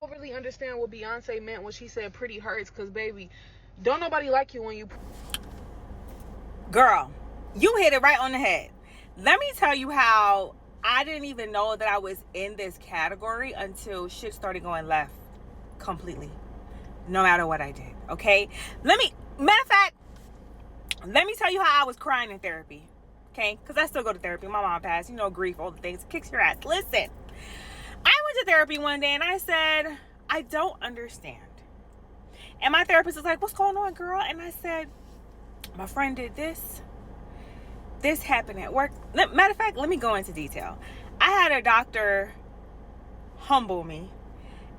don't really understand what Beyonce meant when she said pretty hurts, because baby, don't nobody like you when you... Girl, you hit it right on the head. Let me tell you how I didn't even know that I was in this category until shit started going left completely, no matter what I did. Okay, matter of fact, let me tell you how I was crying in therapy. Okay, because I still go to therapy. My mom passed, grief, all the things, kicks your ass. Listen, I went to therapy one day and I said, I don't understand. And my therapist was like, what's going on, girl? And I said, my friend did this happened at work. Matter of fact, let me go into detail. I had a doctor humble me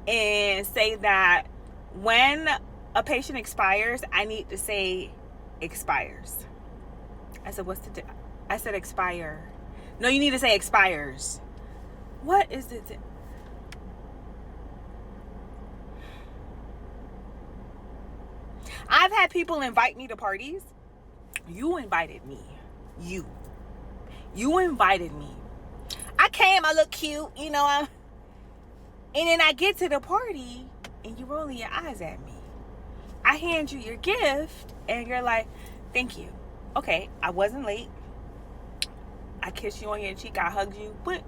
and say that when a patient expires, I need to say expires. I said, I said expire. No, you need to say expires. What is it? I've had people invite me to parties. You invited me. You invited me. I came, I look cute, and then I get to the party and you rolling your eyes at me. I hand you your gift and you're like, thank you. Okay, I wasn't late. I kissed you on your cheek, I hugged you, but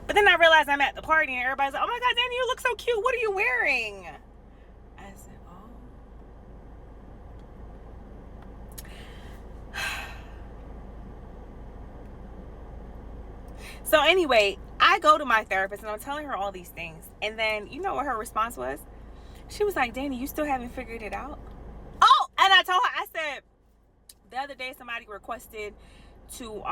then I realized I'm at the party and everybody's like, oh my God, Danny, you look so cute. What are you wearing? I said, So anyway, I go to my therapist and I'm telling her all these things. And then you know what her response was? She was like, Danny, you still haven't figured it out? Oh, and I told her, I said, the other day somebody requested to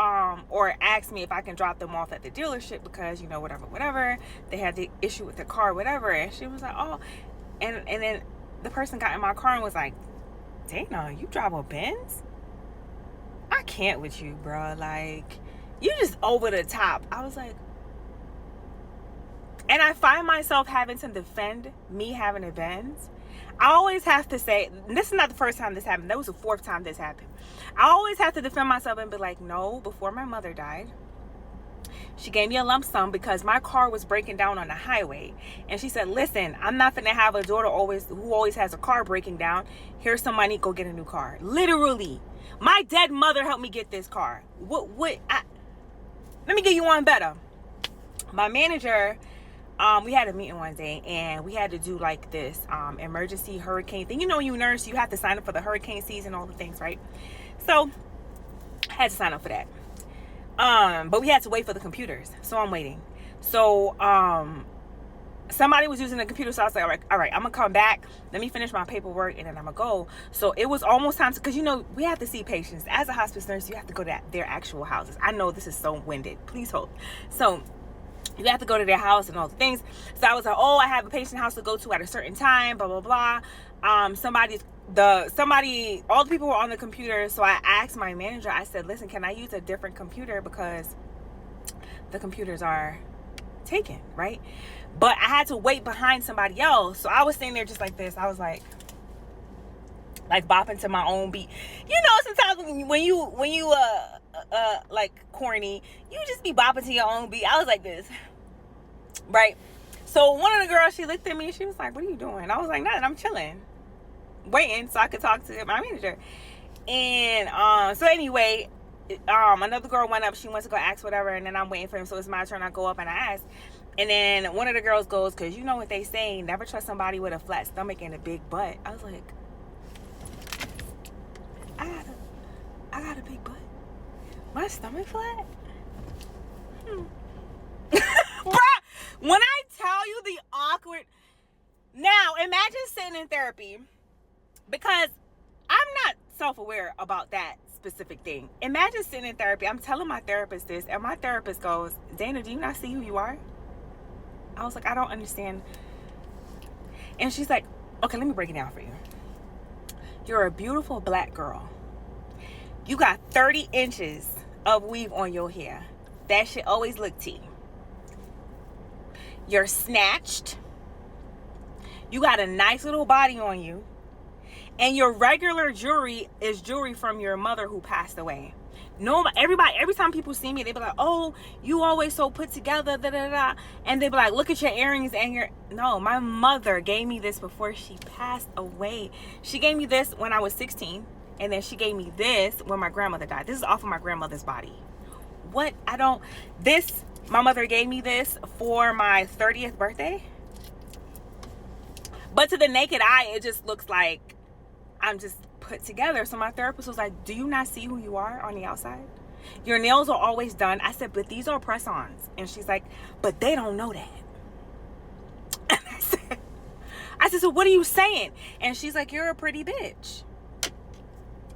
or asked me if I can drop them off at the dealership because whatever they had the issue with the car, whatever. And she was like, oh, and then the person got in my car and was like, Dana, you drive a Benz? I can't with you, bro. Like, you just over the top. I was like, and I find myself having to defend me having a Benz. I always have to say, this is not the first time this happened. That was the fourth time this happened. I always have to defend myself and be like, no, before my mother died, she gave me a lump sum because my car was breaking down on the highway. And she said, listen, I'm not going to have a daughter who always has a car breaking down. Here's some money, go get a new car. Literally, my dead mother helped me get this car. Let me give you one better. My manager, we had a meeting one day and we had to do like this emergency hurricane thing. When you nurse, you have to sign up for the hurricane season, all the things, right? So I had to sign up for that. But we had to wait for the computers. So I'm waiting. So somebody was using the computer. So I was like, all right, I'm going to come back. Let me finish my paperwork and then I'm going to go. So it was almost time to, because we have to see patients. As a hospice nurse, you have to go to their actual houses. I know this is so winded. Please hold. So you have to go to their house and all the things. So I was like, oh, I have a patient house to go to at a certain time, blah, blah, blah. All the people were on the computer. So I asked my manager, I said, listen, can I use a different computer? Because the computers are taken, right? But I had to wait behind somebody else. So I was sitting there just like this. I was like bopping to my own beat. Sometimes when you like corny, you just be bopping to your own beat. I was like this, right? So one of the girls, she looked at me and she was like, what are you doing? I was like, nothing, I'm chilling, waiting so I could talk to my manager. And so anyway, another girl went up, she went to go ask whatever, and then I'm waiting for him. So it's my turn. I go up and I ask. And then one of the girls goes, because you know what they say, never trust somebody with a flat stomach and a big butt. I was like, I got a big butt. My stomach flat? Bruh, when I tell you the awkward... Now, imagine sitting in therapy, because I'm not self-aware about that specific thing. Imagine sitting in therapy. I'm telling my therapist this, and my therapist goes, Dana, do you not see who you are? I was like, I don't understand. And she's like, okay, let me break it down for you. You're a beautiful black girl. You got 30 inches of weave on your hair. That shit always look tea. You're snatched. You got a nice little body on you. And your regular jewelry is jewelry from your mother who passed away. No, everybody, every time people see me, they be like, oh, you always so put together, da da da. And they be like, look at your earrings and your... No, my mother gave me this before she passed away. She gave me this when I was 16. And then she gave me this when my grandmother died. This is off of my grandmother's body. What? My mother gave me this for my 30th birthday. But to the naked eye, it just looks like I'm just put together. So my therapist was like, do you not see who you are on the outside? Your nails are always done. I said, but these are press-ons. And she's like, but they don't know that. And I said, so what are you saying? And she's like, you're a pretty bitch.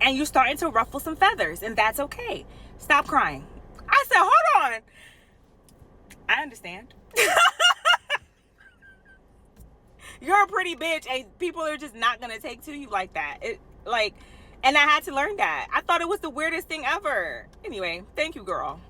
And you're starting to ruffle some feathers. And that's okay. Stop crying. I said, hold on. I understand. You're a pretty bitch and people are just not going to take to you like that. And I had to learn that. I thought it was the weirdest thing ever. Anyway, thank you, girl.